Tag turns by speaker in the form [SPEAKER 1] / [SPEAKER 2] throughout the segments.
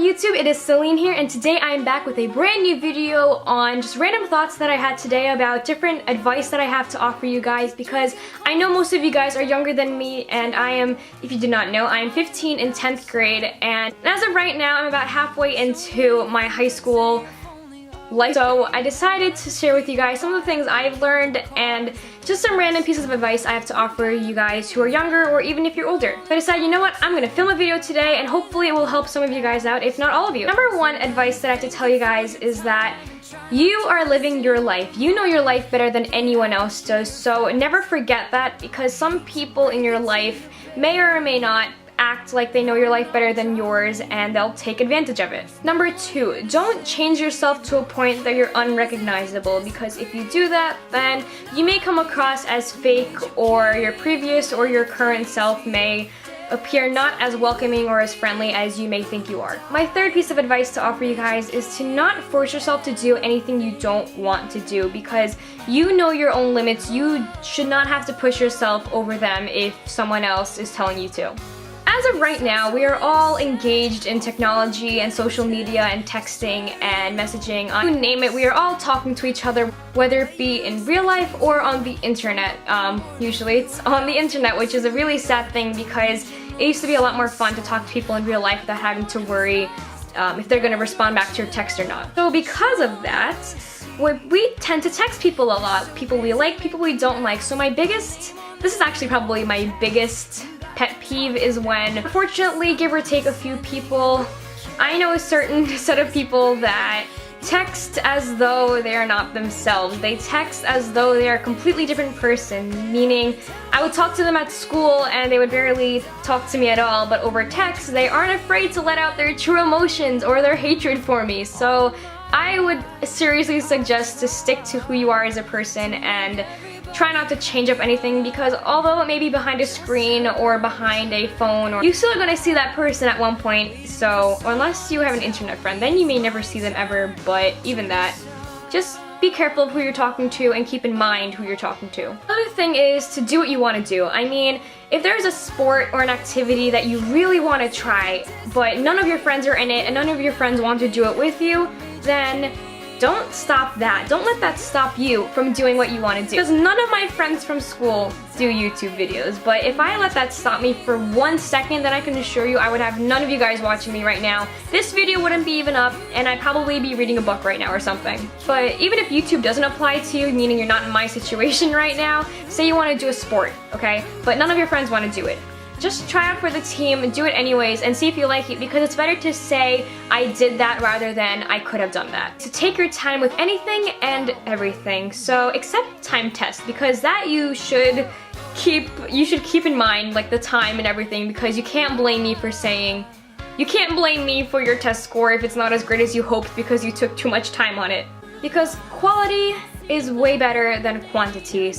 [SPEAKER 1] YouTube? It is Celine here, and today I am back with a brand new video on just random thoughts that I had today about different advice that I have to offer you guys, because I know most of you guys are younger than me, and I am, if you did not know, I am 15 in 10th grade, and as of right now I'm about halfway into my high school life. So I decided to share with you guys some of the things I've learned and just some random pieces of advice I have to offer you guys who are younger or even if you're older. So I decided, you know what, I'm gonna film a video today and hopefully it will help some of you guys out, if not all of you. Number one advice that I have to tell you guys is that you are living your life. You know your life better than anyone else does, so never forget that, because some people in your life may or may not act like they know your life better than yours and they'll take advantage of it. Number two, don't change yourself to a point that you're unrecognizable, because if you do that, then you may come across as fake, or your previous or your current self may appear not as welcoming or as friendly as you may think you are. My third piece of advice to offer you guys is to not force yourself to do anything you don't want to do, because you know your own limits. You should not have to push yourself over them if someone else is telling you to. As of right now, we are all engaged in technology and social media and texting and messaging. You name it, we are all talking to each other, whether it be in real life or on the internet. Usually it's on the internet, which is a really sad thing, because it used to be a lot more fun to talk to people in real life without having to worry if they're going to respond back to your text or not. So because of that, we tend to text people a lot. People we like, people we don't like. So this is actually probably my biggest pet peeve is when, unfortunately, give or take a few people, I know a certain set of people that text as though they are not themselves. They text as though they are a completely different person, meaning I would talk to them at school and they would barely talk to me at all, but over text they aren't afraid to let out their true emotions or their hatred for me. So I would seriously suggest to stick to who you are as a person and try not to change up anything, because although it may be behind a screen or behind a phone, or you still are going to see that person at one point. So unless you have an internet friend, then you may never see them ever, but even that, just be careful of who you're talking to and keep in mind who you're talking to. Another thing is to do what you want to do. I mean, if there's a sport or an activity that you really want to try, but none of your friends are in it and none of your friends want to do it with you, then don't stop that. Don't let that stop you from doing what you want to do. Because none of my friends from school do YouTube videos, but if I let that stop me for 1 second, then I can assure you I would have none of you guys watching me right now. This video wouldn't be even up, and I'd probably be reading a book right now or something. But even if YouTube doesn't apply to you, meaning you're not in my situation right now, say you want to do a sport, okay? But none of your friends want to do it. Just try out for the team, do it anyways, and see if you like it, because it's better to say, I did that, rather than I could have done that. So take your time with anything and everything. So except time tests, because that you should keep in mind, like the time and everything, because you can't blame me for your test score if it's not as great as you hoped because you took too much time on it. Because quality is way better than quantity.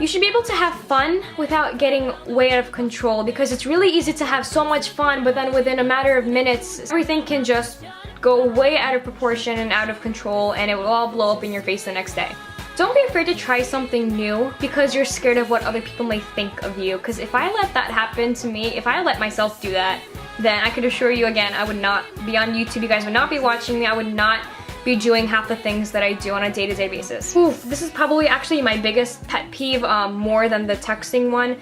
[SPEAKER 1] You should be able to have fun without getting way out of control, because it's really easy to have so much fun, but then within a matter of minutes, everything can just go way out of proportion and out of control, and it will all blow up in your face the next day. Don't be afraid to try something new because you're scared of what other people may think of you, because if I let that happen to me, if I let myself do that, then I could assure you again, I would not be on YouTube, you guys would not be watching me, I would not be doing half the things that I do on a day-to-day basis. Oof, this is probably actually my biggest pet peeve, more than the texting one.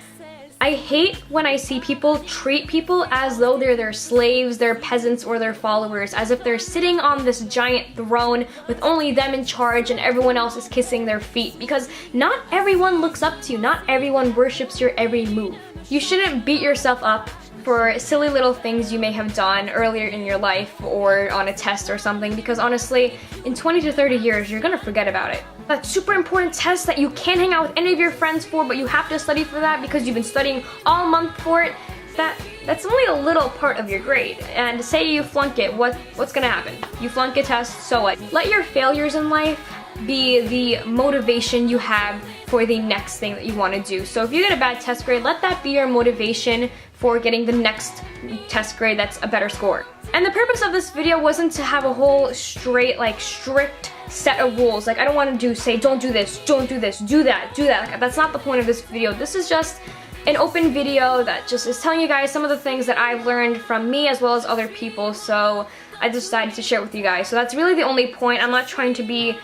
[SPEAKER 1] I hate when I see people treat people as though they're their slaves, their peasants, or their followers, as if they're sitting on this giant throne with only them in charge and everyone else is kissing their feet, because not everyone looks up to you, not everyone worships your every move. You shouldn't beat yourself up for silly little things you may have done earlier in your life or on a test or something, because honestly, in 20 to 30 years, you're gonna forget about it. That super important test that you can't hang out with any of your friends for, but you have to study for that because you've been studying all month for it, that's only a little part of your grade. And say you flunk it, what's gonna happen? You flunk a test, so what? Let your failures in life be the motivation you have for the next thing that you want to do. So if you get a bad test grade, let that be your motivation for getting the next test grade that's a better score. And the purpose of this video wasn't to have a whole strict set of rules. Like, I don't want to say don't do this, do that. Like, that's not the point of this video. This is just an open video that just is telling you guys some of the things that I've learned from me as well as other people, so I decided to share it with you guys. So that's really the only point. I'm not trying to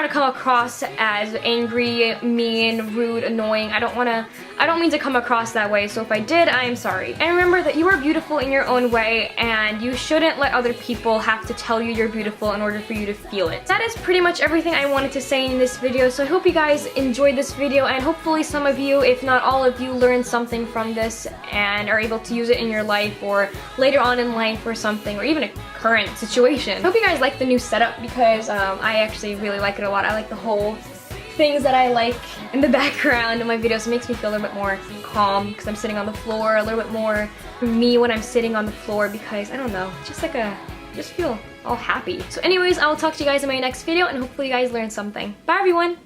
[SPEAKER 1] come across as angry, mean, rude, annoying. I don't mean to come across that way, so if I did, I am sorry. And remember that you are beautiful in your own way, and you shouldn't let other people have to tell you you're beautiful in order for you to feel it. That is pretty much everything I wanted to say in this video, so I hope you guys enjoyed this video, and hopefully some of you, if not all of you, learned something from this and are able to use it in your life or later on in life or something, or even a current situation. I hope you guys like the new setup because I actually really like it a lot. I like the whole things that I like in the background of my videos. It makes me feel a little bit more calm because I'm sitting on the floor, a little bit more me when I'm sitting on the floor because, I don't know, just like just feel all happy. So anyways, I will talk to you guys in my next video and hopefully you guys learned something. Bye everyone!